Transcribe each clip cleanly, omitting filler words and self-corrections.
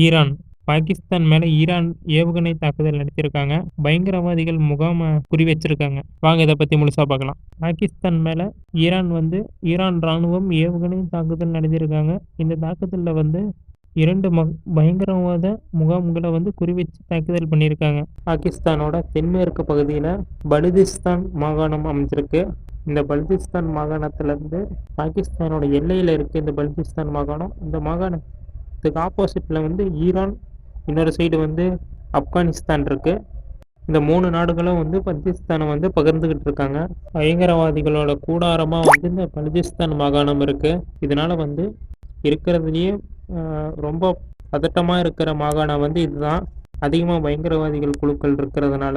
Iran Pakistan மேல Iran ஏவுகணை தாக்குதல் நடத்தியிருக்காங்க. பயங்கரவாதிகள் முகாம குறி வச்சிருக்காங்க. வாங்க இத பத்தி முழுசா பார்க்கலாம். பாகிஸ்தான் மேல ஈரான் ராணுவம் ஏவுகணை தாக்குதல் நடத்தியிருக்காங்க. இந்த தாக்குதல்ல 2 பயங்கரவாத முகாம்களை குறி வச்சு தாக்குதல் பண்ணியிருக்காங்க. பாகிஸ்தானோட தென்மேற்கு பகுதியில பலுதிஸ்தான் மாகாணம் அமைஞ்சிருக்கு. இந்த பலுதிஸ்தான் மாகாணத்திலிருந்து பாகிஸ்தானோட எல்லையில இருக்கு இந்த பலுதிஸ்தான் மாகாணம். இந்த மாகாணத்துக்கு ஆப்போசிட்ல ஈரான், இன்னொரு சைடு ஆப்கானிஸ்தான் இருக்கு. இந்த 3 நாடுகளும் பலுதிஸ்தானை பகிர்ந்துகிட்டு இருக்காங்க. பயங்கரவாதிகளோட கூடாரமா இந்த பலுதிஸ்தான் மாகாணம் இருக்கு. இதனால இருக்கிறதுலயே ரொம்ப பதட்டமா இருக்கிற மாகாணம் இதுதான். அதிகமா பயங்கரவாதிகள் குழுக்கள் இருக்கிறதுனால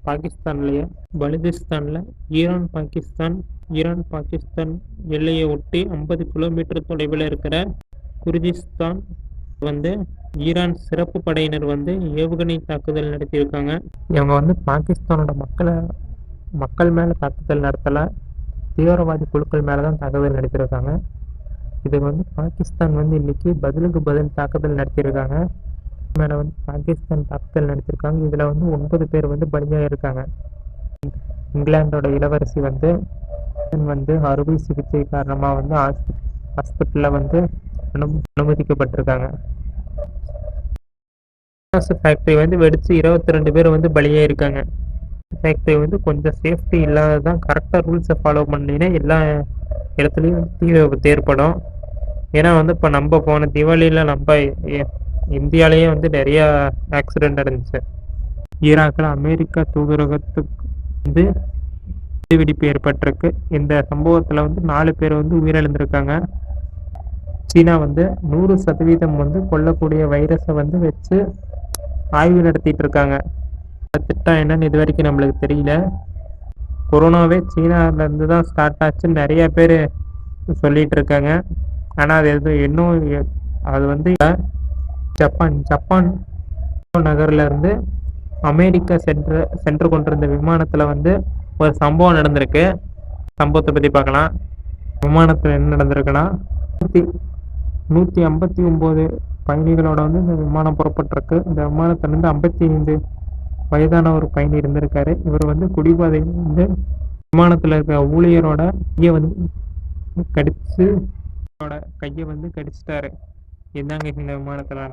பாகிஸ்தான்லயே பலுதிஸ்தான்ல ஈரான் பாகிஸ்தான் எல்லையை ஒட்டி 50 கிலோமீட்டர் தொலைவில் இருக்கிற குர்திஸ்தான் ஈரான் சிறப்பு படையினர் ஏவுகணை தாக்குதல் நடத்தியிருக்காங்க. இவங்க பாகிஸ்தானோட மக்கள் மேல தாக்குதல் நடத்தல, தீவிரவாதி குழுக்கள் மேலதான் தாக்குதல் நடத்தியிருக்காங்க. இது பாகிஸ்தான் இன்னைக்கு பதிலுக்கு பதில் தாக்குதல் நடத்தியிருக்காங்க. மேல பாகிஸ்தான் தாக்குதல் நடத்தியிருக்காங்க. இதுல 9 பேர் பலியா இருக்காங்க. இங்கிலாந்தோட இளவரசி அறுவை சிகிச்சை காரணமா ஹாஸ்பிட்டல்ல அனுமதிக்கப்பட்டிருக்காங்க. ஃபேக்டரி வெடிச்சு 22 பேர் பலியா இருக்காங்க. ஃபேக்டரி கொஞ்சம் சேஃப்டி இல்லாததான், கரெக்டா ரூல்ஸை ஃபாலோ பண்ணலைன்னா எல்லா இடத்துலையும் தீ விபத்து ஏற்படும். ஏன்னா இப்போ நம்ம போன தீபாவளியில நம்ம இந்தியாலேயே நிறைய ஆக்சிடென்ட் நடந்துச்சு. ஈராக்கில் அமெரிக்கா தூதரகத்துக்கு வெடிப்பு ஏற்பட்டிருக்கு. இந்த சம்பவத்தில் 4 பேர் உயிரிழந்திருக்காங்க. சீனா 100% கொல்லக்கூடிய வைரஸை வச்சு ஆய்வு நடத்திட்டு இருக்காங்க. திட்டம் என்னன்னு இது வரைக்கும் நம்மளுக்கு தெரியல. கொரோனாவே சீனால இருந்து தான் ஸ்டார்ட் ஆச்சுன்னு நிறைய பேர் சொல்லிட்டு இருக்காங்க. ஆனா அது இன்னும் அது ஜப்பான் நகர்ல இருந்து அமெரிக்கா சென்று கொண்டிருந்த விமானத்துல ஒரு சம்பவம் நடந்திருக்கு. சம்பவத்தை பத்தி பார்க்கலாம். விமானத்துல என்ன நடந்திருக்குன்னா 159 பயணிகளோட இந்த விமானம் புறப்பட்டிருக்கு. இந்த விமானத்துல இருந்து 55 வயதான ஒரு பயணி இருந்திருக்காரு. இவர் குடிபாதை விமானத்துல இருக்க ஊழியரோட கையை கடிச்சிட்டாரு. இதுதாங்க இந்த விமானத்துல